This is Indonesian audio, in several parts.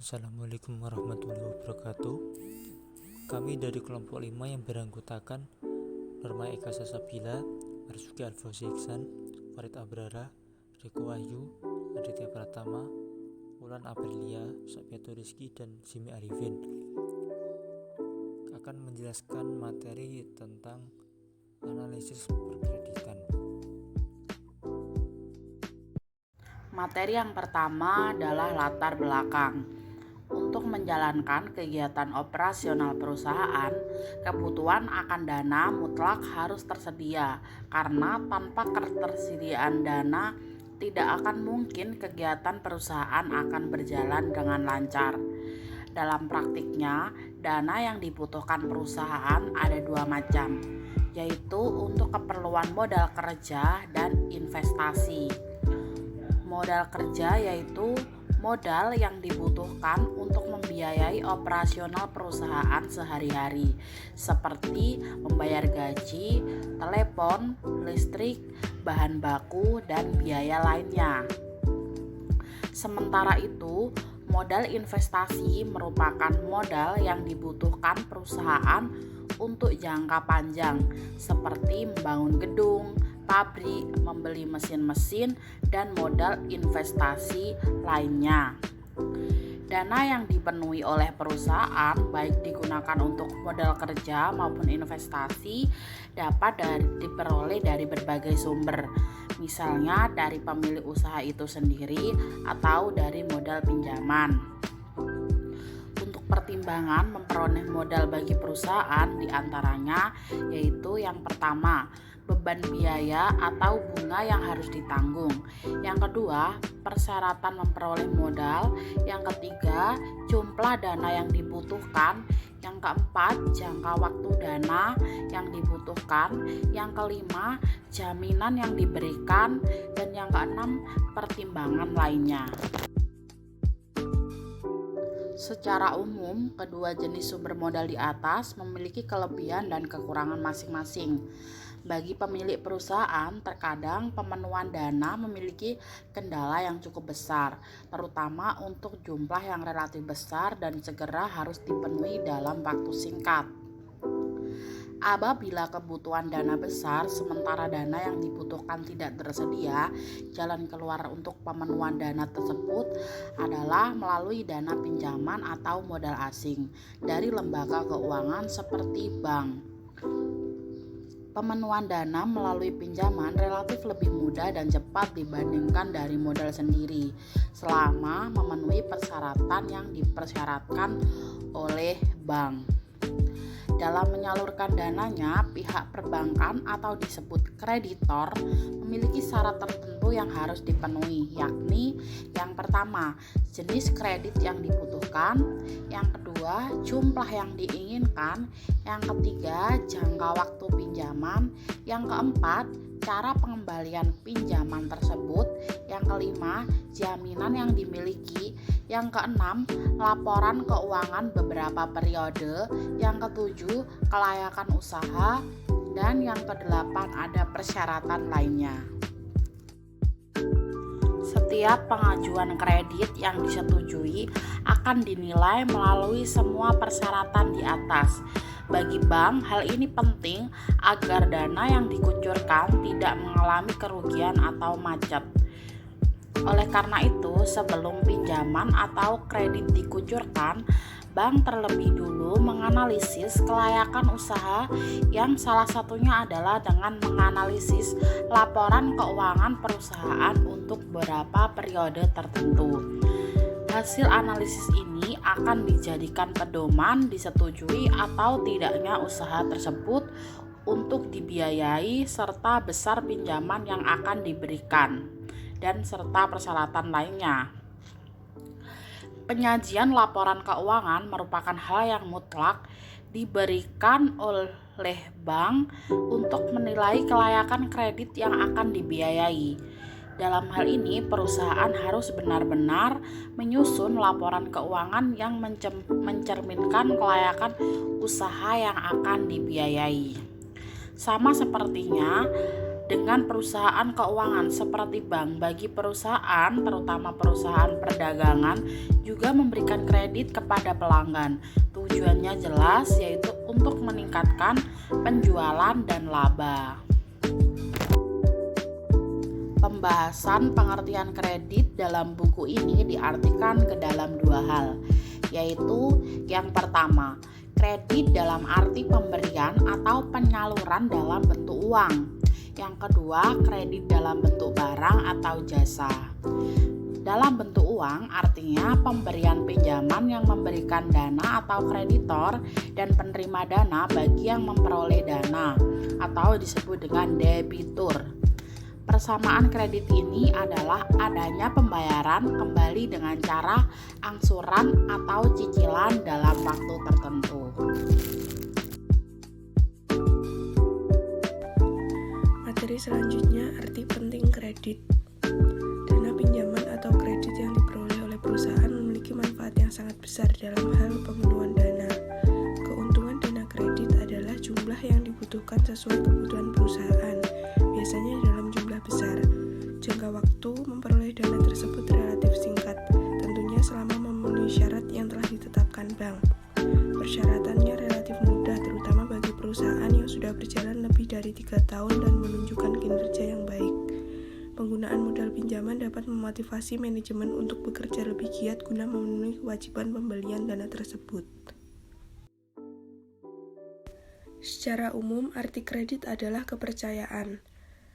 Assalamualaikum warahmatullahi wabarakatuh. Kami dari kelompok 5 yang beranggotakan Norma Eka Sasabila, Marzuki Alfauzi Iksan, Farid Abrara, Riko Wahyu, Aditya Pratama, Wulan Aprilia, Safiatul Rizky, dan Zimi Arifin akan menjelaskan materi tentang analisis perkreditan. Materi yang pertama adalah latar belakang. Untuk menjalankan kegiatan operasional perusahaan, kebutuhan akan dana mutlak harus tersedia, karena tanpa ketersediaan dana tidak akan mungkin kegiatan perusahaan akan berjalan dengan lancar. Dalam praktiknya, dana yang dibutuhkan perusahaan ada dua macam, yaitu untuk keperluan modal kerja dan investasi. Modal kerja yaitu modal yang dibutuhkan untuk membiayai operasional perusahaan sehari-hari, seperti membayar gaji, telepon, listrik, bahan baku, dan biaya lainnya. Sementara itu, modal investasi merupakan modal yang dibutuhkan perusahaan untuk jangka panjang, seperti membangun gedung, pabrik, membeli mesin-mesin, dan modal investasi lainnya. Dana yang dipenuhi oleh perusahaan, baik digunakan untuk modal kerja maupun investasi, dapat diperoleh dari berbagai sumber, misalnya dari pemilik usaha itu sendiri atau dari modal pinjaman. Untuk pertimbangan memperoleh modal bagi perusahaan diantaranya yaitu yang pertama, beban biaya atau bunga yang harus ditanggung. Yang kedua, persyaratan memperoleh modal. Yang ketiga, jumlah dana yang dibutuhkan. Yang keempat, jangka waktu dana yang dibutuhkan. Yang kelima, jaminan yang diberikan. Dan yang keenam, pertimbangan lainnya. Secara umum, kedua jenis sumber modal di atas memiliki kelebihan dan kekurangan masing-masing. Bagi pemilik perusahaan, terkadang pemenuhan dana memiliki kendala yang cukup besar, terutama untuk jumlah yang relatif besar dan segera harus dipenuhi dalam waktu singkat. Apabila kebutuhan dana besar sementara dana yang dibutuhkan tidak tersedia, jalan keluar untuk pemenuhan dana tersebut adalah melalui dana pinjaman atau modal asing dari lembaga keuangan seperti bank. Pemenuhan dana melalui pinjaman relatif lebih mudah dan cepat dibandingkan dari modal sendiri, selama memenuhi persyaratan yang dipersyaratkan oleh bank. Dalam menyalurkan dananya, pihak perbankan atau disebut kreditor memiliki syarat tertentu yang harus dipenuhi, yakni yang pertama, jenis kredit yang dibutuhkan, yang kedua, jumlah yang diinginkan, yang ketiga, jangka waktu pinjaman, yang keempat, cara pengembalian pinjaman tersebut, yang kelima, jaminan yang dimiliki, yang keenam, laporan keuangan beberapa periode, yang ketujuh, kelayakan usaha, dan yang kedelapan ada persyaratan lainnya. Setiap pengajuan kredit yang disetujui akan dinilai melalui semua persyaratan di atas. Bagi bank, hal ini penting agar dana yang dikucurkan tidak mengalami kerugian atau macet. Oleh karena itu, sebelum pinjaman atau kredit dikucurkan, bank terlebih dulu menganalisis kelayakan usaha yang salah satunya adalah dengan menganalisis laporan keuangan perusahaan untuk beberapa periode tertentu. Hasil analisis ini akan dijadikan pedoman disetujui atau tidaknya usaha tersebut untuk dibiayai serta besar pinjaman yang akan diberikan dan serta persyaratan lainnya. Penyajian laporan keuangan merupakan hal yang mutlak diberikan oleh bank untuk menilai kelayakan kredit yang akan dibiayai. Dalam hal ini, perusahaan harus benar-benar menyusun laporan keuangan yang mencerminkan kelayakan usaha yang akan dibiayai. Sama sepertinya dengan perusahaan keuangan seperti bank. Bagi perusahaan, terutama perusahaan perdagangan, juga memberikan kredit kepada pelanggan. Tujuannya jelas, yaitu untuk meningkatkan penjualan dan laba. Pembahasan pengertian kredit dalam buku ini diartikan ke dalam dua hal, yaitu yang pertama, kredit dalam arti pemberian atau penyaluran dalam bentuk uang. Yang kedua, kredit dalam bentuk barang atau jasa. Dalam bentuk uang artinya pemberian pinjaman yang memberikan dana atau kreditor dan penerima dana bagi yang memperoleh dana atau disebut dengan debitur. Persamaan kredit ini adalah adanya pembayaran kembali dengan cara angsuran atau cicilan dalam waktu tertentu. Materi selanjutnya, arti penting kredit. Dana pinjaman atau kredit yang diperoleh oleh perusahaan memiliki manfaat yang sangat besar dalam hal pemenuhan dana. Keuntungan dana kredit adalah jumlah yang dibutuhkan sesuai kebutuhan perusahaan, biasanya dalam jumlah besar. Jangka waktu memperoleh dana tersebut relatif singkat, tentunya selama memenuhi syarat yang telah ditetapkan bank. Persyaratannya relatif mudah, terutama bagi perusahaan yang sudah berjalan lebih dari 3 tahun dan menunjukkan kinerja yang baik. Penggunaan modal pinjaman dapat memotivasi manajemen untuk bekerja lebih giat guna memenuhi kewajiban pembelian dana tersebut. Secara umum, arti kredit adalah kepercayaan.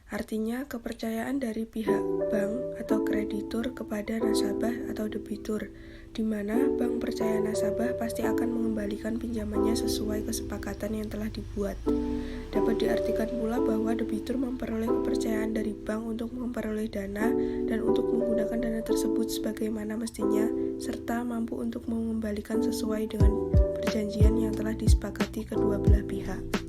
Artinya, kepercayaan dari pihak bank atau kreditur kepada nasabah atau debitur, di mana bank percaya nasabah pasti akan mengembalikan pinjamannya sesuai kesepakatan yang telah dibuat. Dapat diartikan pula bahwa debitur memperoleh kepercayaan dari bank untuk memperoleh dana dan untuk menggunakan dana tersebut sebagaimana mestinya, serta mampu untuk mengembalikan sesuai dengan perjanjian yang telah disepakati kedua belah pihak.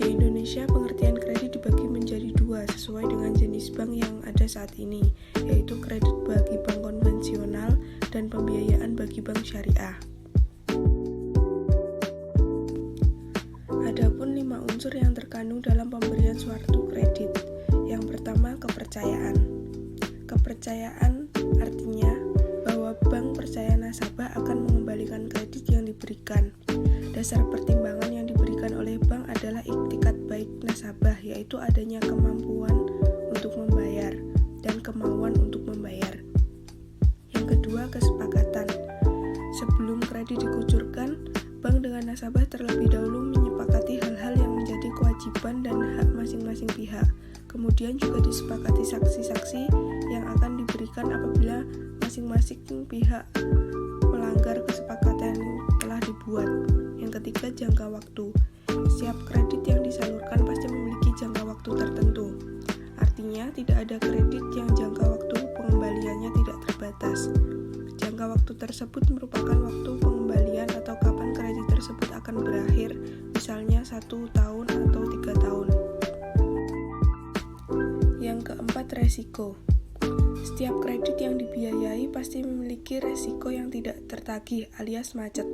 Di Indonesia, pengertian kredit dibagi menjadi dua sesuai dengan jenis bank yang ada saat ini, yaitu kredit bagi bank konvensional dan pembiayaan bagi bank syariah. Adapun 5 unsur yang terkandung dalam pemberian suatu kredit. Yang pertama, kepercayaan. Kepercayaan artinya bahwa bank percaya nasabah akan mengembalikan kredit yang diberikan. Dasar pertimbangan yang diberikan oleh bank adalah iktikat baik nasabah, yaitu adanya kemampuan untuk membayar dan kemauan untuk membayar. Yang kedua, kesepakatan. Sebelum kredit dikucurkan, bank dengan nasabah terlebih dahulu menyepakati hal-hal yang menjadi kewajiban dan hak masing-masing pihak. Kemudian juga disepakati saksi-saksi yang akan diberikan apabila masing-masing pihak melanggar kesepakatan yang telah dibuat. Yang ketiga, jangka waktu. Setiap kredit yang disalurkan pasti memiliki jangka waktu tertentu. Artinya, tidak ada kredit yang jangka waktu pengembaliannya tidak terbatas. Jangka waktu tersebut merupakan waktu pengembalian atau kapan kredit tersebut akan berakhir, misalnya 1 tahun atau 3 tahun. Yang keempat, resiko. Setiap kredit yang dibiayai pasti memiliki resiko yang tidak tertagih alias macet.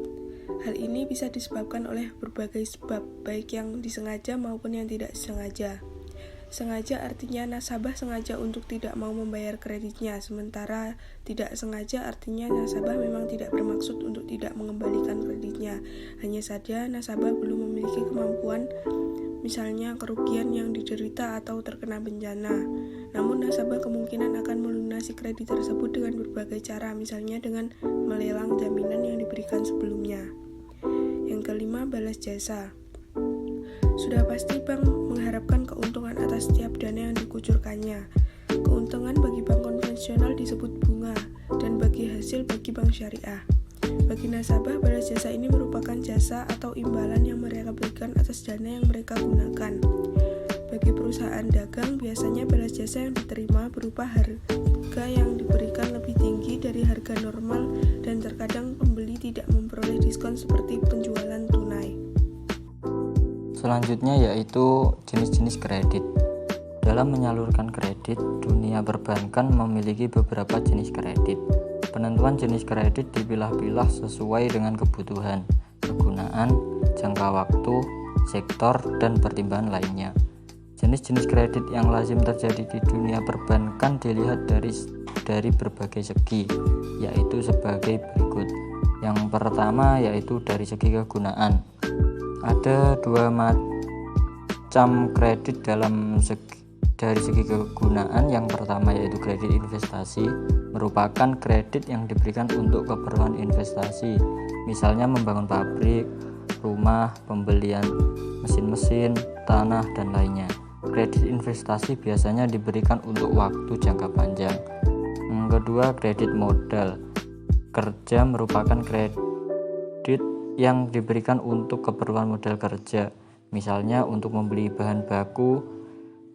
Hal ini bisa disebabkan oleh berbagai sebab, baik yang disengaja maupun yang tidak disengaja. Sengaja artinya nasabah sengaja untuk tidak mau membayar kreditnya, sementara tidak sengaja artinya nasabah memang tidak bermaksud untuk tidak mengembalikan kreditnya. Hanya saja nasabah belum memiliki kemampuan, misalnya kerugian yang diderita atau terkena bencana. Namun nasabah kemungkinan akan melunasi kredit tersebut dengan berbagai cara, misalnya dengan melelang jaminan yang diberikan sebelumnya. Yang kelima, balas jasa. Sudah pasti bank mengharapkan keuntungan atas setiap dana yang dikucurkannya. Keuntungan bagi bank konvensional disebut bunga, dan bagi hasil bagi bank syariah. Bagi nasabah, balas jasa ini merupakan jasa atau imbalan yang mereka berikan atas dana yang mereka gunakan. Bagi perusahaan dagang, biasanya balas jasa yang diterima berupa harga yang diberikan lebih tinggi dari harga normal dan terkadang pembeli tidak memperoleh diskon seperti penjualan tunai. Selanjutnya yaitu jenis-jenis kredit. Dalam menyalurkan kredit, dunia perbankan memiliki beberapa jenis kredit. Penentuan jenis kredit dipilah-pilah sesuai dengan kebutuhan, kegunaan, jangka waktu, sektor, dan pertimbangan lainnya. Jenis-jenis kredit yang lazim terjadi di dunia perbankan dilihat dari berbagai segi, yaitu sebagai berikut. Yang pertama yaitu dari segi kegunaan. Ada dua macam kredit dari segi kegunaan. Yang pertama yaitu kredit investasi, merupakan kredit yang diberikan untuk keperluan investasi, misalnya membangun pabrik, rumah, pembelian mesin-mesin, tanah, dan lainnya. Kredit investasi biasanya diberikan untuk waktu jangka panjang. Yang kedua, kredit modal kerja merupakan kredit yang diberikan untuk keperluan modal kerja, misalnya untuk membeli bahan baku,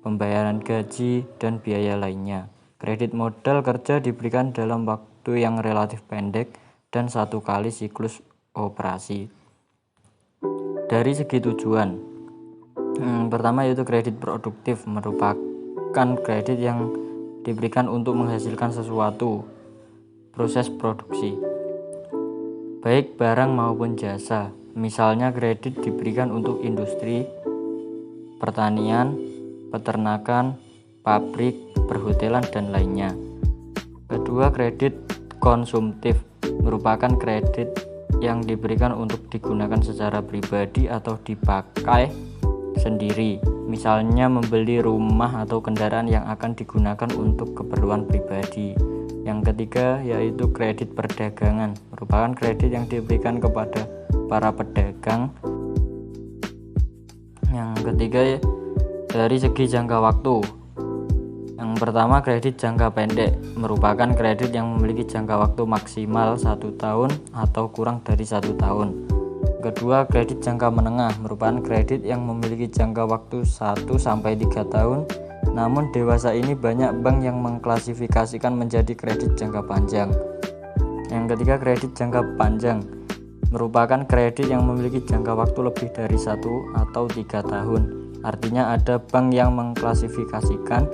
pembayaran gaji, dan biaya lainnya. Kredit modal kerja diberikan dalam waktu yang relatif pendek dan satu kali siklus operasi. Dari segi tujuan, pertama yaitu kredit produktif, merupakan kredit yang diberikan untuk menghasilkan sesuatu, proses produksi, baik barang maupun jasa. Misalnya kredit diberikan untuk industri, pertanian, peternakan, pabrik, perhotelan, dan lainnya. Kedua, kredit konsumtif, merupakan kredit yang diberikan untuk digunakan secara pribadi atau dipakai sendiri, misalnya membeli rumah atau kendaraan yang akan digunakan untuk keperluan pribadi. Yang ketiga yaitu kredit perdagangan, merupakan kredit yang diberikan kepada para pedagang. Yang ketiga dari segi jangka waktu. Yang pertama, kredit jangka pendek, merupakan kredit yang memiliki jangka waktu maksimal 1 tahun atau kurang dari 1 tahun. Kedua, kredit jangka menengah, merupakan kredit yang memiliki jangka waktu 1-3 tahun. Namun dewasa ini banyak bank yang mengklasifikasikan menjadi kredit jangka panjang. Yang ketiga, kredit jangka panjang, merupakan kredit yang memiliki jangka waktu lebih dari 1 atau 3 tahun. Artinya ada bank yang mengklasifikasikan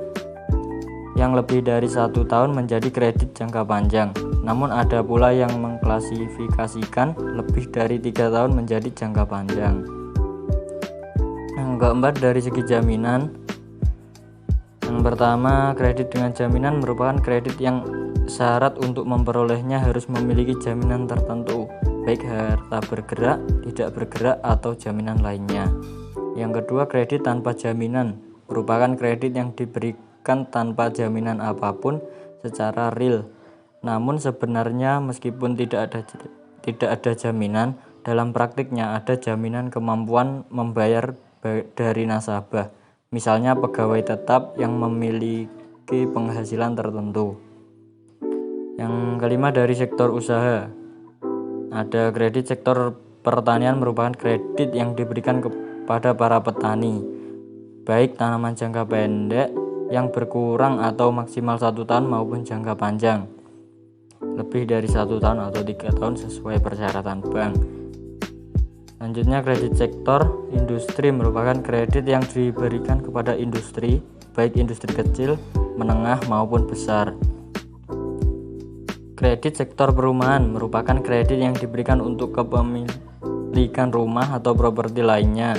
yang lebih dari 1 tahun menjadi kredit jangka panjang. Namun ada pula yang mengklasifikasikan lebih dari 3 tahun menjadi jangka panjang. Yang keempat, dari segi jaminan. Yang pertama, kredit dengan jaminan merupakan kredit yang syarat untuk memperolehnya harus memiliki jaminan tertentu, baik harta bergerak, tidak bergerak, atau jaminan lainnya. Yang kedua, kredit tanpa jaminan, merupakan kredit yang diberikan tanpa jaminan apapun secara real. Namun sebenarnya meskipun tidak ada jaminan, dalam praktiknya ada jaminan kemampuan membayar dari nasabah, misalnya pegawai tetap yang memiliki penghasilan tertentu. Yang kelima, dari sektor usaha. Ada kredit sektor pertanian, merupakan kredit yang diberikan kepada para petani, baik tanaman jangka pendek yang berkurang atau maksimal 1 tahun maupun jangka panjang lebih dari 1 tahun atau 3 tahun sesuai persyaratan bank. Selanjutnya, kredit sektor industri, merupakan kredit yang diberikan kepada industri, baik industri kecil, menengah maupun besar. Kredit sektor perumahan, merupakan kredit yang diberikan untuk kepemilikan rumah atau properti lainnya.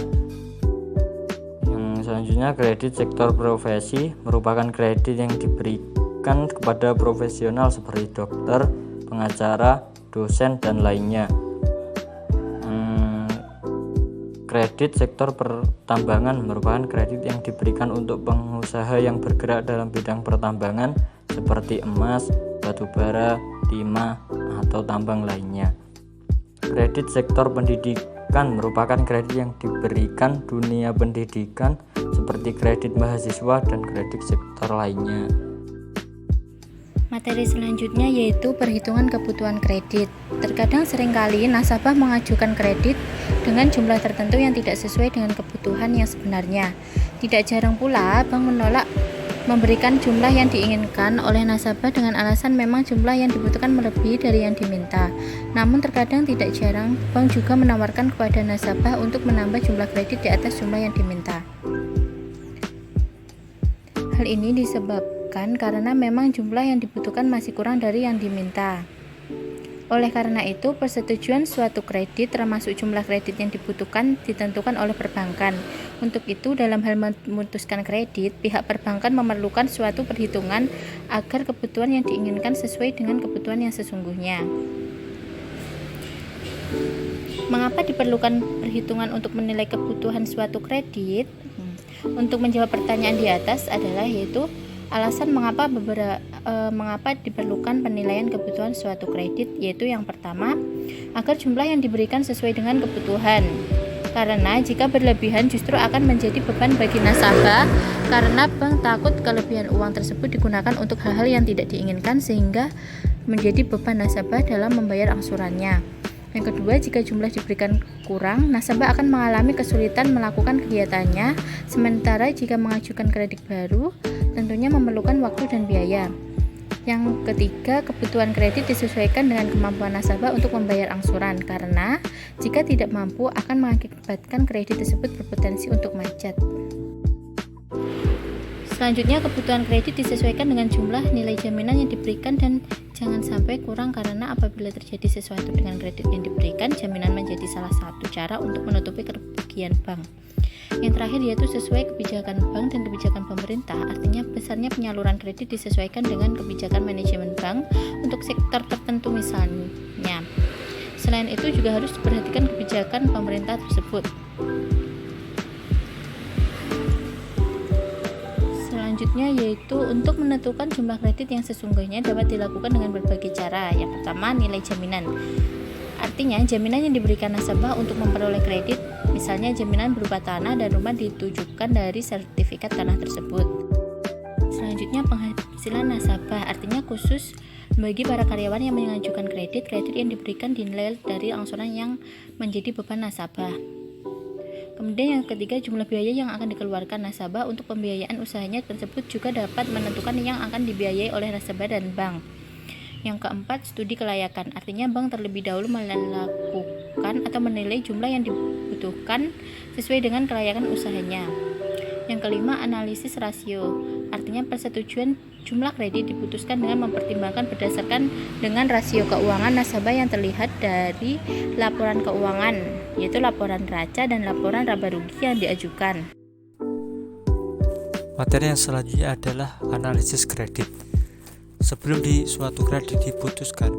Yang selanjutnya, kredit sektor profesi, merupakan kredit yang diberikan kepada profesional seperti dokter, pengacara, dosen, dan lainnya. Kredit sektor pertambangan, merupakan kredit yang diberikan untuk pengusaha yang bergerak dalam bidang pertambangan seperti emas, batu bara, timah, atau tambang lainnya. Kredit sektor pendidikan, merupakan kredit yang diberikan dunia pendidikan seperti kredit mahasiswa dan kredit sektor lainnya. Materi selanjutnya yaitu perhitungan kebutuhan kredit. Terkadang seringkali nasabah mengajukan kredit dengan jumlah tertentu yang tidak sesuai dengan kebutuhan yang sebenarnya. Tidak jarang pula bank menolak memberikan jumlah yang diinginkan oleh nasabah dengan alasan memang jumlah yang dibutuhkan melebihi dari yang diminta. Namun terkadang tidak jarang bank juga menawarkan kepada nasabah untuk menambah jumlah kredit di atas jumlah yang diminta. Hal ini disebabkan karena memang jumlah yang dibutuhkan masih kurang dari yang diminta. Oleh karena itu, persetujuan suatu kredit termasuk jumlah kredit yang dibutuhkan ditentukan oleh perbankan. Untuk itu, dalam hal memutuskan kredit, pihak perbankan memerlukan suatu perhitungan agar kebutuhan yang diinginkan sesuai dengan kebutuhan yang sesungguhnya. Mengapa diperlukan perhitungan untuk menilai kebutuhan suatu kredit? Untuk menjawab pertanyaan di atas adalah yaitu alasan mengapa diperlukan penilaian kebutuhan suatu kredit, yaitu yang pertama, agar jumlah yang diberikan sesuai dengan kebutuhan. Karena jika berlebihan justru akan menjadi beban bagi nasabah, karena bank takut kelebihan uang tersebut digunakan untuk hal-hal yang tidak diinginkan sehingga menjadi beban nasabah dalam membayar angsurannya. Yang kedua, jika jumlah diberikan kurang, nasabah akan mengalami kesulitan melakukan kegiatannya, sementara jika mengajukan kredit baru, tentunya memerlukan waktu dan biaya. Yang ketiga, kebutuhan kredit disesuaikan dengan kemampuan nasabah untuk membayar angsuran, karena jika tidak mampu akan mengakibatkan kredit tersebut berpotensi untuk macet. Selanjutnya, kebutuhan kredit disesuaikan dengan jumlah nilai jaminan yang diberikan dan jangan sampai kurang, karena apabila terjadi sesuatu dengan kredit yang diberikan, jaminan menjadi salah satu cara untuk menutupi kerugian bank. Yang terakhir yaitu sesuai kebijakan bank dan kebijakan pemerintah, artinya besarnya penyaluran kredit disesuaikan dengan kebijakan manajemen bank untuk sektor tertentu misalnya. Selain itu juga harus diperhatikan kebijakan pemerintah tersebut. Selanjutnya yaitu untuk menentukan jumlah kredit yang sesungguhnya dapat dilakukan dengan berbagai cara. Yang pertama, nilai jaminan. Artinya, jaminan yang diberikan nasabah untuk memperoleh kredit, misalnya jaminan berupa tanah dan rumah ditujukan dari sertifikat tanah tersebut. Selanjutnya, penghasilan nasabah. Artinya khusus bagi para karyawan yang mengajukan kredit yang diberikan dinilai dari angsuran yang menjadi beban nasabah. Kemudian yang ketiga, jumlah biaya yang akan dikeluarkan nasabah untuk pembiayaan usahanya tersebut juga dapat menentukan yang akan dibiayai oleh nasabah dan bank. Yang keempat, studi kelayakan. Artinya bank terlebih dahulu melakukan atau menilai jumlah yang dibutuhkan sesuai dengan kelayakan usahanya. Yang kelima, analisis rasio. Artinya persetujuan jumlah kredit diputuskan dengan mempertimbangkan berdasarkan dengan rasio keuangan nasabah yang terlihat dari laporan keuangan, yaitu laporan neraca dan laporan laba rugi yang diajukan. Materi yang selanjutnya adalah analisis kredit. Sebelum suatu kredit diputuskan,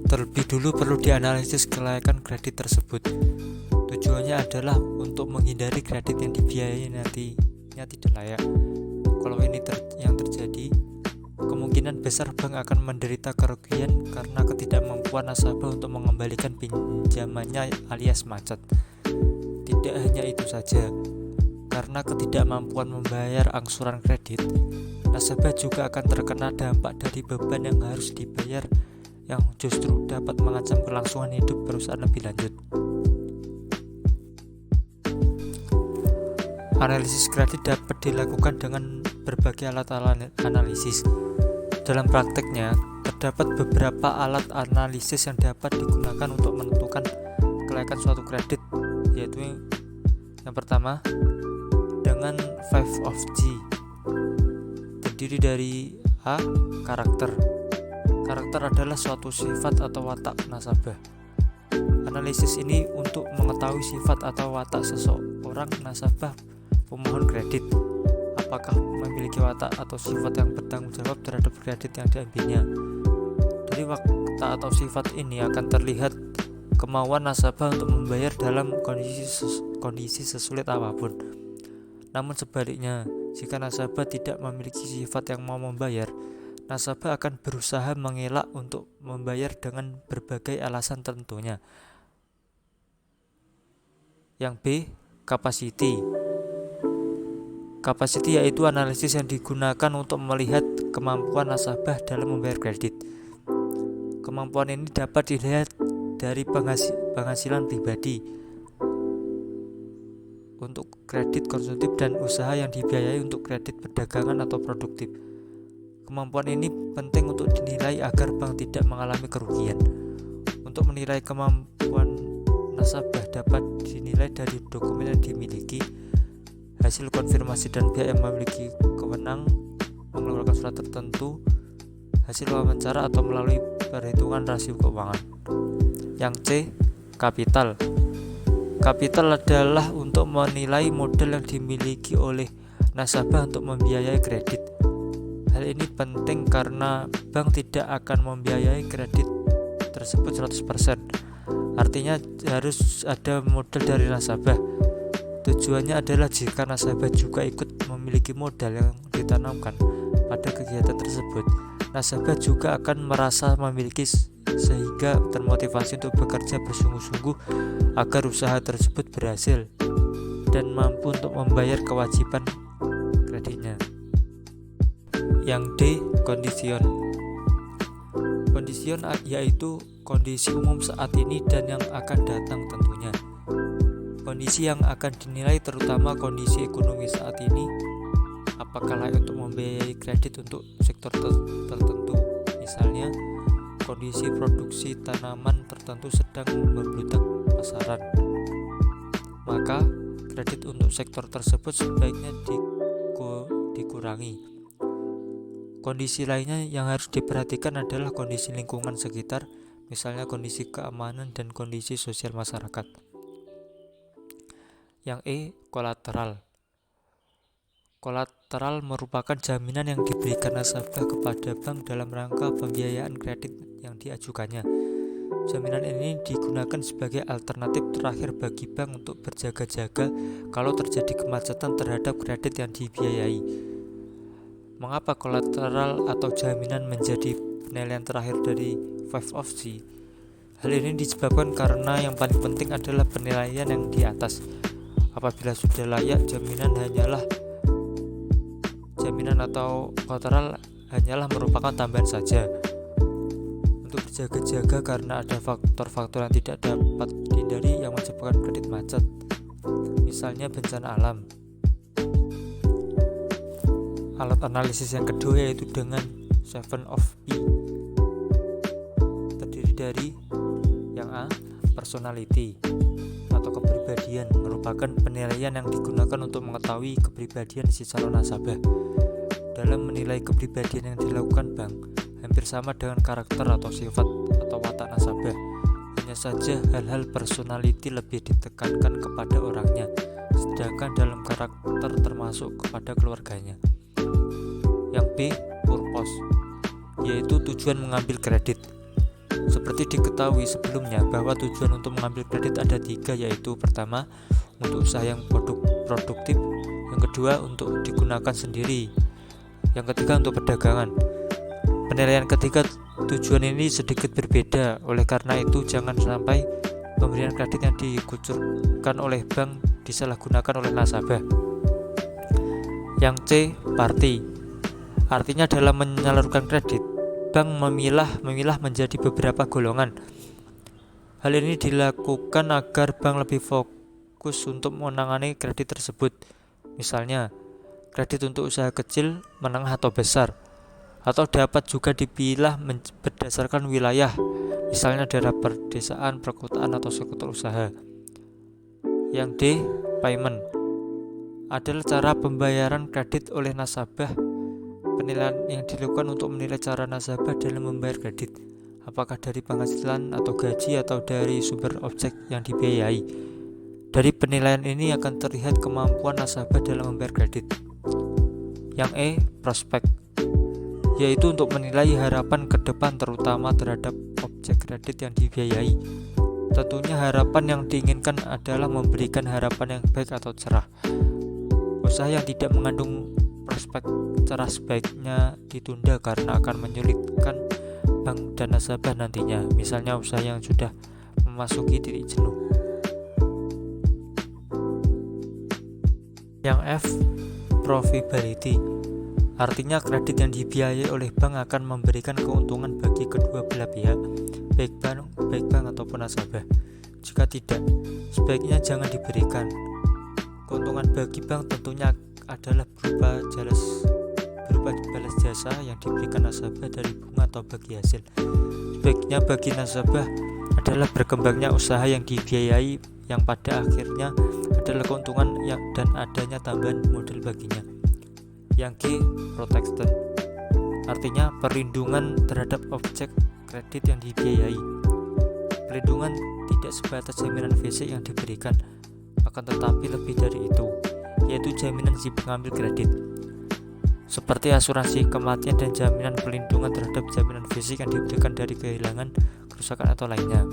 terlebih dulu perlu dianalisis kelayakan kredit tersebut. Tujuannya adalah untuk menghindari kredit yang dibiayai nantinya tidak layak. Kalau ini yang terjadi, kemungkinan besar bank akan menderita kerugian karena ketidakmampuan nasabah untuk mengembalikan pinjamannya alias macet. Tidak hanya itu saja, karena ketidakmampuan membayar angsuran kredit, nasabah juga akan terkena dampak dari beban yang harus dibayar yang justru dapat mengancam kelangsungan hidup perusahaan lebih lanjut. Analisis kredit dapat dilakukan dengan berbagai alat analisis. Dalam prakteknya, terdapat beberapa alat analisis yang dapat digunakan untuk menentukan kelayakan suatu kredit, yaitu yang pertama dengan 5 of G, terdiri dari A. Karakter. Karakter adalah suatu sifat atau watak nasabah. Analisis ini untuk mengetahui sifat atau watak seseorang nasabah pemohon kredit, apakah memiliki watak atau sifat yang bertanggung jawab terhadap kredit yang diambilnya. Dari watak atau sifat ini akan terlihat kemauan nasabah untuk membayar dalam kondisi sesulit apapun. Namun sebaliknya, jika nasabah tidak memiliki sifat yang mau membayar, nasabah akan berusaha mengelak untuk membayar dengan berbagai alasan tentunya. Yang B. Capacity. Capacity yaitu analisis yang digunakan untuk melihat kemampuan nasabah dalam membayar kredit. Kemampuan ini dapat dilihat dari penghasilan pribadi untuk kredit konsumtif dan usaha yang dibiayai untuk kredit perdagangan atau produktif. Kemampuan ini penting untuk dinilai agar bank tidak mengalami kerugian. Untuk menilai kemampuan nasabah dapat dinilai dari dokumen yang dimiliki, hasil konfirmasi dan pihak yang memiliki kewenang mengeluarkan surat tertentu, hasil wawancara atau melalui perhitungan rasio keuangan. Yang C, kapital. Kapital adalah untuk menilai modal yang dimiliki oleh nasabah untuk membiayai kredit. Hal ini penting karena bank tidak akan membiayai kredit tersebut 100%. Artinya harus ada modal dari nasabah. Tujuannya adalah jika nasabah juga ikut memiliki modal yang ditanamkan pada kegiatan tersebut, nasabah juga akan merasa memiliki sehingga termotivasi untuk bekerja bersungguh-sungguh agar usaha tersebut berhasil dan mampu untuk membayar kewajiban kreditnya. Yang D, kondision. Kondision yaitu kondisi umum saat ini dan yang akan datang tentunya. Kondisi yang akan dinilai terutama kondisi ekonomi saat ini, apakah layak untuk membiayai kredit untuk sektor tertentu. Misalnya, kondisi produksi tanaman tertentu sedang membludak pasaran, maka kredit untuk sektor tersebut sebaiknya dikurangi. Kondisi lainnya yang harus diperhatikan adalah kondisi lingkungan sekitar, misalnya kondisi keamanan dan kondisi sosial masyarakat. Yang E, kolateral. Kolateral merupakan jaminan yang diberikan nasabah kepada bank dalam rangka pembiayaan kredit yang diajukannya. Jaminan ini digunakan sebagai alternatif terakhir bagi bank untuk berjaga-jaga kalau terjadi kemacetan terhadap kredit yang dibiayai. Mengapa kolateral atau jaminan menjadi penilaian terakhir dari 5 of C? Hal ini disebabkan karena yang paling penting adalah penilaian yang di atas. Apabila sudah layak, jaminan atau kolateral hanyalah merupakan tambahan saja untuk berjaga-jaga karena ada faktor-faktor yang tidak dapat dihindari yang menyebabkan kredit macet, misalnya bencana alam. Alat analisis yang kedua yaitu dengan 7 of P, terdiri dari yang A, personality atau kepribadian, merupakan penilaian yang digunakan untuk mengetahui kepribadian si calon nasabah. Dalam menilai kepribadian yang dilakukan bank, hampir sama dengan karakter atau sifat atau watak nasabah. Hanya saja hal-hal personality lebih ditekankan kepada orangnya, sedangkan dalam karakter termasuk kepada keluarganya. Yang B, purpose, yaitu tujuan mengambil kredit. Seperti diketahui sebelumnya bahwa tujuan untuk mengambil kredit ada 3, yaitu pertama, untuk usaha yang produktif, yang kedua, untuk digunakan sendiri, yang ketiga, untuk perdagangan. Penilaian ketiga tujuan ini sedikit berbeda, oleh karena itu jangan sampai pemberian kredit yang dikucurkan oleh bank disalahgunakan oleh nasabah. Yang C, party, artinya dalam menyalurkan kredit, bank memilah menjadi beberapa golongan. Hal ini dilakukan agar bank lebih fokus untuk menangani kredit tersebut. Misalnya, kredit untuk usaha kecil, menengah atau besar, atau dapat juga dipilah berdasarkan wilayah, misalnya daerah perdesaan, perkotaan, atau sektor usaha. Yang D, payment, adalah cara pembayaran kredit oleh nasabah. Penilaian yang dilakukan untuk menilai cara nasabah dalam membayar kredit, apakah dari penghasilan atau gaji atau dari sumber objek yang dibiayai. Dari penilaian ini akan terlihat kemampuan nasabah dalam membayar kredit. Yang E, prospek, yaitu untuk menilai harapan ke depan terutama terhadap objek kredit yang dibiayai. Tentunya harapan yang diinginkan adalah memberikan harapan yang baik atau cerah. Usaha yang tidak mengandung prospek cerah sebaiknya ditunda karena akan menyulitkan bank dan nasabah nantinya, misalnya usaha yang sudah memasuki titik jenuh. Yang F, profitability, artinya kredit yang dibiayai oleh bank akan memberikan keuntungan bagi kedua belah pihak, baik bank ataupun nasabah. Jika tidak, sebaiknya jangan diberikan. Keuntungan bagi bank tentunya adalah berupa balas jasa yang diberikan nasabah dari bunga atau bagi hasil. Sebaiknya bagi nasabah adalah berkembangnya usaha yang dibiayai yang pada akhirnya adalah keuntungan dan adanya tambahan modal baginya. Yang G, protection, artinya perlindungan terhadap objek kredit yang dibiayai. Perlindungan tidak sebatas jaminan fisik yang diberikan, akan tetapi lebih dari itu, yaitu jaminan si pengambil kredit, seperti asuransi kematian dan jaminan perlindungan terhadap jaminan fisik yang diberikan dari kehilangan, kerusakan atau lainnya.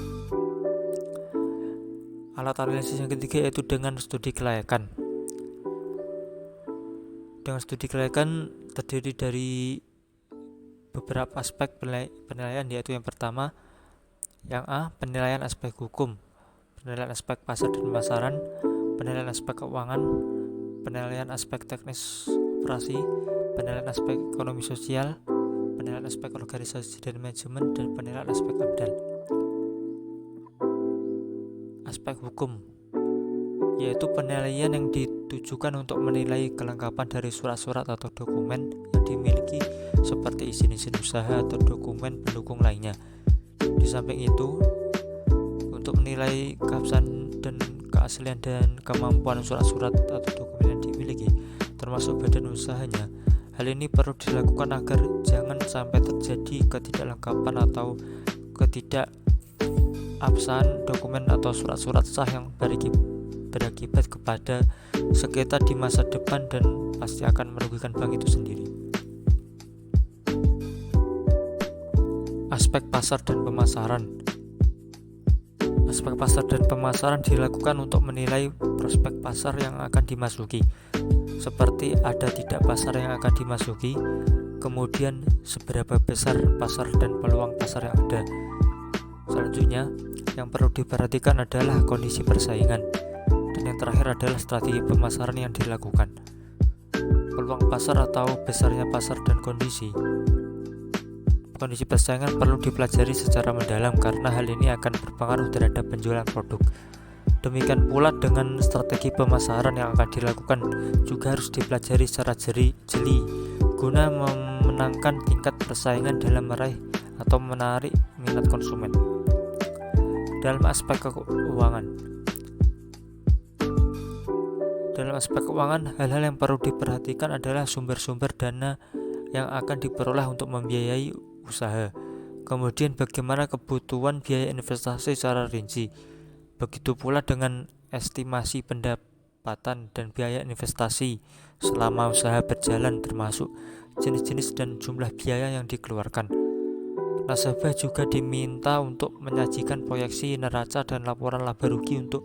Alat analisis yang ketiga yaitu dengan studi kelayakan. Dengan studi kelayakan terdiri dari beberapa aspek penilaian, yaitu yang pertama, yang A, penilaian aspek hukum, penilaian aspek pasar dan pemasaran, penilaian aspek keuangan, penilaian aspek teknis operasi, penilaian aspek ekonomi sosial, penilaian aspek organisasi dan manajemen, dan penilaian aspek AMDAL. Aspek hukum yaitu penilaian yang ditujukan untuk menilai kelengkapan dari surat-surat atau dokumen yang dimiliki seperti izin-izin usaha atau dokumen pendukung lainnya. Di samping itu, untuk menilai keabsahan dan keaslian dan kemampuan surat-surat atau dokumen yang dimiliki, termasuk badan usahanya, hal ini perlu dilakukan agar jangan sampai terjadi ketidaklengkapan atau ketidakabsahan dokumen atau surat-surat sah yang berakibat kepada sengketa di masa depan dan pasti akan merugikan bank itu sendiri. Aspek pasar dan pemasaran. Aspek pasar dan pemasaran dilakukan untuk menilai prospek pasar yang akan dimasuki, seperti ada tidak pasar yang akan dimasuki, kemudian seberapa besar pasar dan peluang pasar yang ada. Selanjutnya, yang perlu diperhatikan adalah kondisi persaingan, dan yang terakhir adalah strategi pemasaran yang dilakukan. Peluang pasar atau besarnya pasar dan kondisi persaingan perlu dipelajari secara mendalam karena hal ini akan berpengaruh terhadap penjualan produk. Demikian pula dengan strategi pemasaran yang akan dilakukan juga harus dipelajari secara jeli guna memenangkan tingkat persaingan dalam meraih atau menarik minat konsumen. Dalam aspek keuangan, hal-hal yang perlu diperhatikan adalah sumber-sumber dana yang akan diperoleh untuk membiayai usaha. Kemudian bagaimana kebutuhan biaya investasi secara rinci. Begitu pula dengan estimasi pendapatan dan biaya investasi selama usaha berjalan, termasuk jenis-jenis dan jumlah biaya yang dikeluarkan. Nasabah juga diminta untuk menyajikan proyeksi neraca dan laporan laba rugi untuk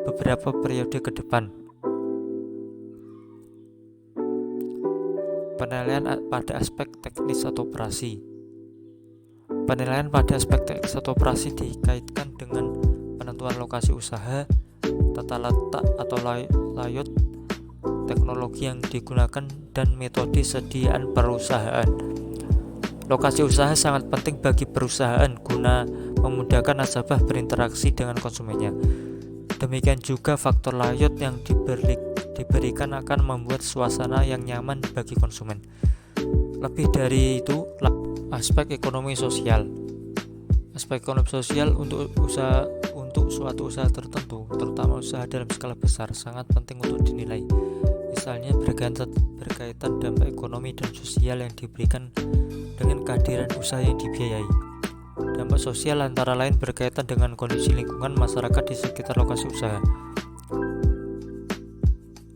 beberapa periode ke depan. Penilaian pada aspek teknis atau operasi. Penilaian pada aspek teknis atau operasi dikaitkan dengan penentuan lokasi usaha, tata letak atau layout, teknologi yang digunakan, dan metode sediaan perusahaan. Lokasi usaha sangat penting bagi perusahaan guna memudahkan nasabah berinteraksi dengan konsumennya. Demikian juga faktor layout yang diberikan akan membuat suasana yang nyaman bagi konsumen. Lebih dari itu, aspek ekonomi sosial. Aspek ekonomi sosial untuk suatu usaha tertentu, terutama usaha dalam skala besar, sangat penting untuk dinilai. Misalnya berkaitan dampak ekonomi dan sosial yang diberikan dengan kehadiran usaha yang dibiayai. Dampak sosial antara lain berkaitan dengan kondisi lingkungan masyarakat di sekitar lokasi usaha.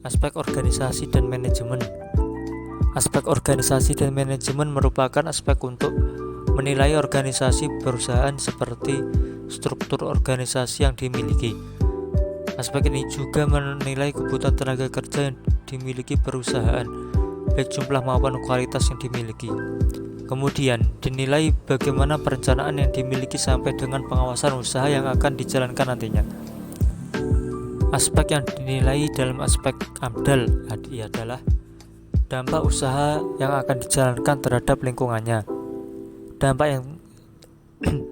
Aspek organisasi dan manajemen. Aspek organisasi dan manajemen merupakan aspek untuk menilai organisasi perusahaan seperti struktur organisasi yang dimiliki. Aspek ini juga menilai kebutuhan tenaga kerja yang dimiliki perusahaan, baik jumlah maupun kualitas yang dimiliki. Kemudian dinilai bagaimana perencanaan yang dimiliki sampai dengan pengawasan usaha yang akan dijalankan nantinya. Aspek yang dinilai dalam aspek AMDAL adalah dampak usaha yang akan dijalankan terhadap lingkungannya.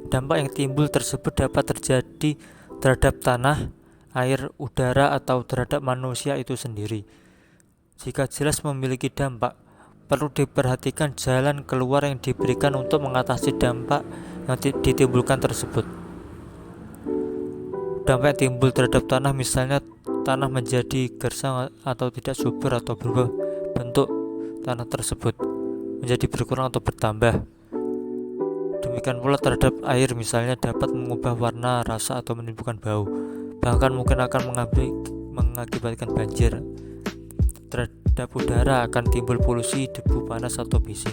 Dampak yang timbul tersebut dapat terjadi terhadap tanah, air, udara, atau terhadap manusia itu sendiri. Jika jelas memiliki dampak, perlu diperhatikan jalan keluar yang diberikan untuk mengatasi dampak yang ditimbulkan tersebut. Dampak yang timbul terhadap tanah, misalnya tanah menjadi gersang atau tidak subur, atau berubah bentuk tanah tersebut menjadi berkurang atau bertambah. Demikian pula terhadap air, misalnya dapat mengubah warna, rasa, atau menimbulkan bau. Bahkan mungkin akan mengakibatkan banjir. Terhadap udara akan timbul polusi, debu panas, atau bising.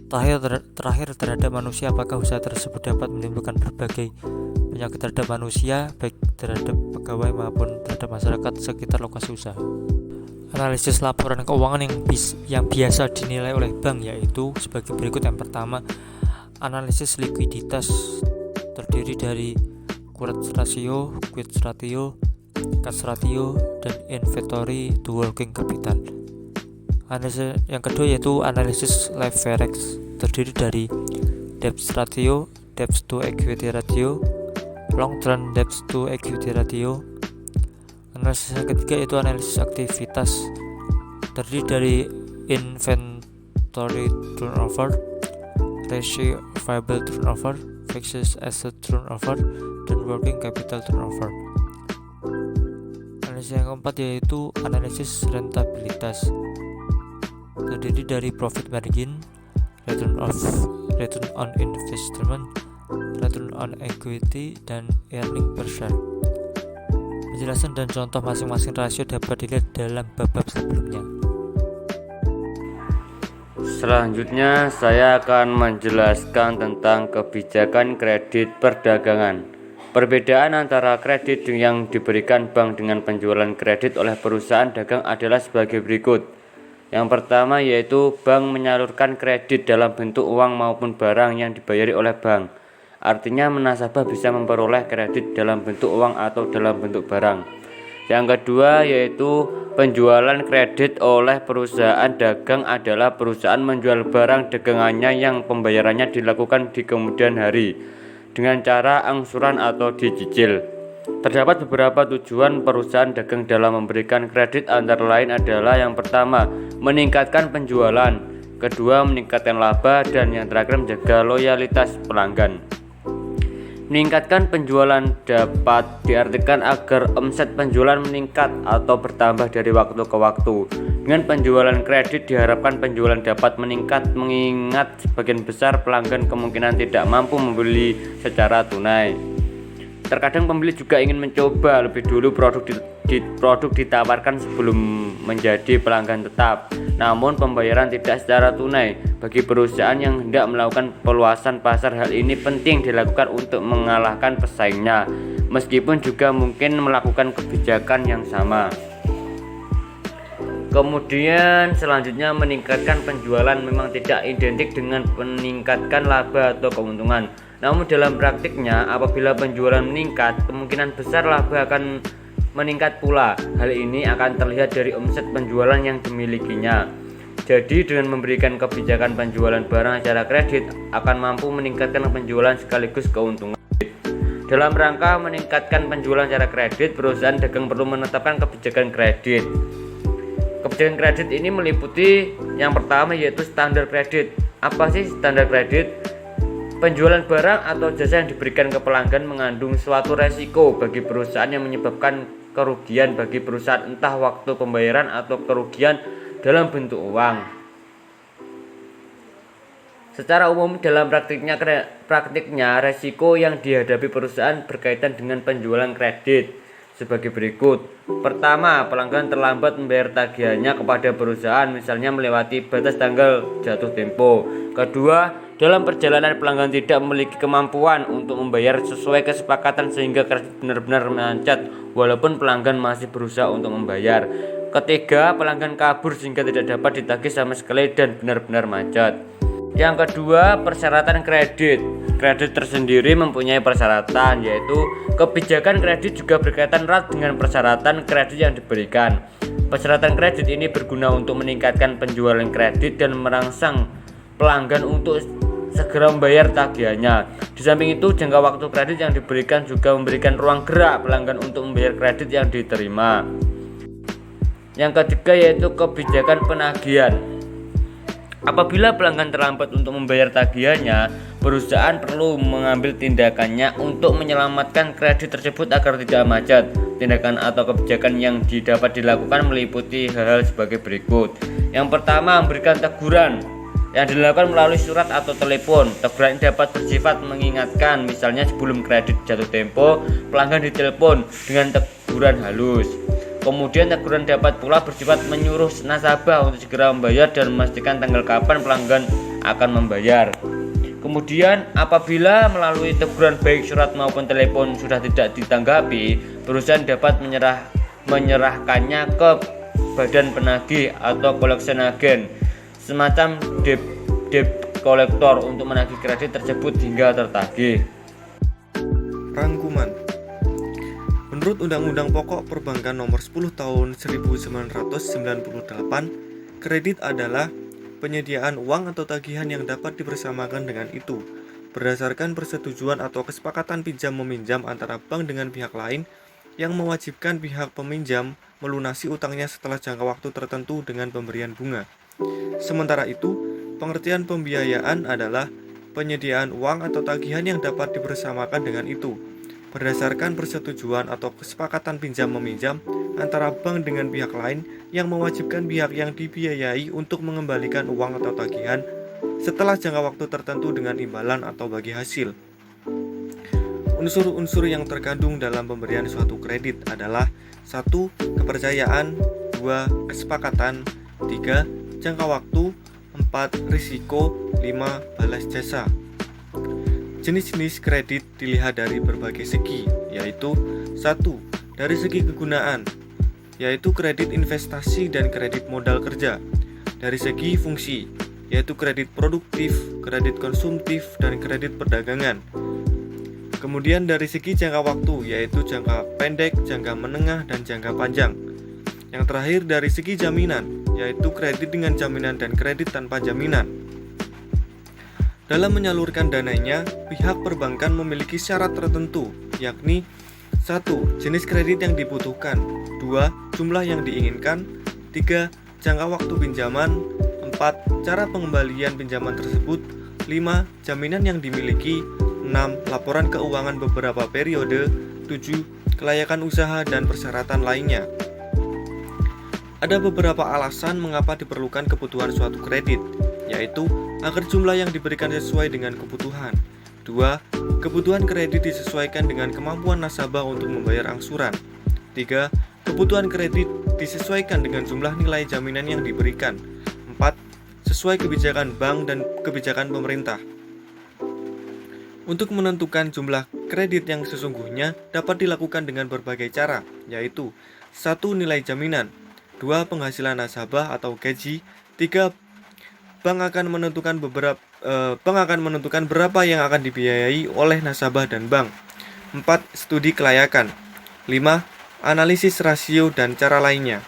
Terakhir terhadap manusia, apakah usaha tersebut dapat menimbulkan berbagai penyakit terhadap manusia, baik terhadap pegawai maupun terhadap masyarakat sekitar lokasi usaha. Analisis laporan keuangan yang biasa dinilai oleh bank yaitu sebagai berikut. Yang pertama, analisis likuiditas terdiri dari current ratio, quick ratio, cash ratio, dan inventory to working capital. Analisis yang kedua yaitu analisis leverage terdiri dari debt ratio, debt to equity ratio, long term debt to equity ratio. Analisis yang ketiga yaitu analisis aktivitas terdiri dari inventory turnover, ratio available turnover, fixed asset turnover, dan working capital turnover. Analisis yang keempat yaitu analisis rentabilitas terdiri dari profit margin, return on investment, return on equity, dan earning per share. Penjelasan dan contoh masing-masing rasio dapat dilihat dalam bab-bab sebelumnya. Selanjutnya saya akan menjelaskan tentang kebijakan kredit perdagangan. Perbedaan antara kredit yang diberikan bank dengan penjualan kredit oleh perusahaan dagang adalah sebagai berikut. Yang pertama yaitu bank menyalurkan kredit dalam bentuk uang maupun barang yang dibayari oleh bank. Artinya nasabah bisa memperoleh kredit dalam bentuk uang atau dalam bentuk barang. Yang kedua yaitu penjualan kredit oleh perusahaan dagang adalah perusahaan menjual barang dagangannya yang pembayarannya dilakukan di kemudian hari dengan cara angsuran atau dicicil. Terdapat beberapa tujuan perusahaan dagang dalam memberikan kredit, antara lain adalah yang pertama, meningkatkan penjualan, kedua, meningkatkan laba, dan yang terakhir menjaga loyalitas pelanggan. Meningkatkan penjualan dapat diartikan agar omset penjualan meningkat atau bertambah dari waktu ke waktu. Dengan penjualan kredit diharapkan penjualan dapat meningkat mengingat sebagian besar pelanggan kemungkinan tidak mampu membeli secara tunai. Terkadang pembeli juga ingin mencoba lebih dulu produk ditawarkan sebelum menjadi pelanggan tetap. Namun pembayaran tidak secara tunai. Bagi perusahaan yang hendak melakukan peluasan pasar, hal ini penting dilakukan untuk mengalahkan pesaingnya, meskipun juga mungkin melakukan kebijakan yang sama. Kemudian selanjutnya, meningkatkan penjualan memang tidak identik dengan meningkatkan laba atau keuntungan. Namun dalam praktiknya, apabila penjualan meningkat, kemungkinan besar laba akan meningkat pula. Hal ini akan terlihat dari omset penjualan yang dimilikinya. Jadi dengan memberikan kebijakan penjualan barang secara kredit akan mampu meningkatkan penjualan sekaligus keuntungan. Dalam rangka meningkatkan penjualan secara kredit, perusahaan dagang perlu menetapkan kebijakan kredit. Kebijakan kredit ini meliputi yang pertama yaitu standar kredit. Apa sih standar kredit? Penjualan barang atau jasa yang diberikan ke pelanggan mengandung suatu resiko bagi perusahaan yang menyebabkan kerugian bagi perusahaan, entah waktu pembayaran atau kerugian dalam bentuk uang. Secara umum dalam praktiknya resiko yang dihadapi perusahaan berkaitan dengan penjualan kredit sebagai berikut. Pertama, pelanggan terlambat membayar tagihannya kepada perusahaan, misalnya melewati batas tanggal jatuh tempo. Kedua, dalam perjalanan pelanggan tidak memiliki kemampuan untuk membayar sesuai kesepakatan sehingga kredit benar-benar menanjak walaupun pelanggan masih berusaha untuk membayar. Ketiga, pelanggan kabur sehingga tidak dapat ditagih sama sekali dan benar-benar macet. Yang kedua, persyaratan kredit. Kredit tersendiri mempunyai persyaratan, yaitu kebijakan kredit juga berkaitan erat dengan persyaratan kredit yang diberikan. Persyaratan kredit ini berguna untuk meningkatkan penjualan kredit dan merangsang pelanggan untuk segera membayar tagihannya. Di samping itu, jangka waktu kredit yang diberikan juga memberikan ruang gerak pelanggan untuk membayar kredit yang diterima. Yang ketiga yaitu kebijakan penagihan. Apabila pelanggan terlambat untuk membayar tagihannya, perusahaan perlu mengambil tindakannya untuk menyelamatkan kredit tersebut agar tidak macet. Tindakan atau kebijakan yang dapat dilakukan meliputi hal-hal sebagai berikut. Yang pertama, memberikan teguran. yang dilakukan melalui surat atau telepon. Teguran ini dapat bersifat mengingatkan, misalnya sebelum kredit jatuh tempo, pelanggan ditelepon dengan teguran halus. Kemudian teguran dapat pula bersifat menyuruh nasabah untuk segera membayar dan memastikan tanggal kapan pelanggan akan membayar. Kemudian apabila melalui teguran baik surat maupun telepon sudah tidak ditanggapi, perusahaan dapat menyerahkannya ke badan penagih atau collection agent, semacam debt collector, untuk menagih kredit tersebut hingga tertagih. Rangkuman. Menurut Undang-Undang Pokok Perbankan Nomor 10 Tahun 1998, kredit adalah penyediaan uang atau tagihan yang dapat dibersamakan dengan itu berdasarkan persetujuan atau kesepakatan pinjam-meminjam antara bank dengan pihak lain yang mewajibkan pihak peminjam melunasi utangnya setelah jangka waktu tertentu dengan pemberian bunga. Sementara itu, pengertian pembiayaan adalah penyediaan uang atau tagihan yang dapat dibersamakan dengan itu berdasarkan persetujuan atau kesepakatan pinjam-meminjam antara bank dengan pihak lain yang mewajibkan pihak yang dibiayai untuk mengembalikan uang atau tagihan setelah jangka waktu tertentu dengan imbalan atau bagi hasil. Unsur-unsur yang terkandung dalam pemberian suatu kredit adalah 1. Kepercayaan, 2. Kesepakatan, 3. Jangka waktu, 4. Risiko, 5. Balas jasa. Jenis-jenis kredit dilihat dari berbagai segi, yaitu 1. Dari segi kegunaan, yaitu kredit investasi dan kredit modal kerja. Dari segi fungsi, yaitu kredit produktif, kredit konsumtif, dan kredit perdagangan. Kemudian dari segi jangka waktu, yaitu jangka pendek, jangka menengah, dan jangka panjang. Yang terakhir dari segi jaminan, yaitu kredit dengan jaminan dan kredit tanpa jaminan. Dalam menyalurkan dananya, pihak perbankan memiliki syarat tertentu, yakni 1. Jenis kredit yang dibutuhkan, 2. Jumlah yang diinginkan, 3. Jangka waktu pinjaman, 4. Cara pengembalian pinjaman tersebut, 5. Jaminan yang dimiliki, 6. Laporan keuangan beberapa periode, 7. Kelayakan usaha dan persyaratan lainnya. Ada beberapa alasan mengapa diperlukan kebutuhan suatu kredit, yaitu agar jumlah yang diberikan sesuai dengan kebutuhan. 2. Kebutuhan kredit disesuaikan dengan kemampuan nasabah untuk membayar angsuran. 3. Kebutuhan kredit disesuaikan dengan jumlah nilai jaminan yang diberikan. 4. Sesuai kebijakan bank dan kebijakan pemerintah. Untuk menentukan jumlah kredit yang sesungguhnya dapat dilakukan dengan berbagai cara, yaitu 1. Nilai jaminan, 2. Penghasilan nasabah atau gaji, 3. Bank akan menentukan berapa yang akan dibiayai oleh nasabah dan bank. 4. Studi kelayakan. 5. Analisis rasio dan cara lainnya.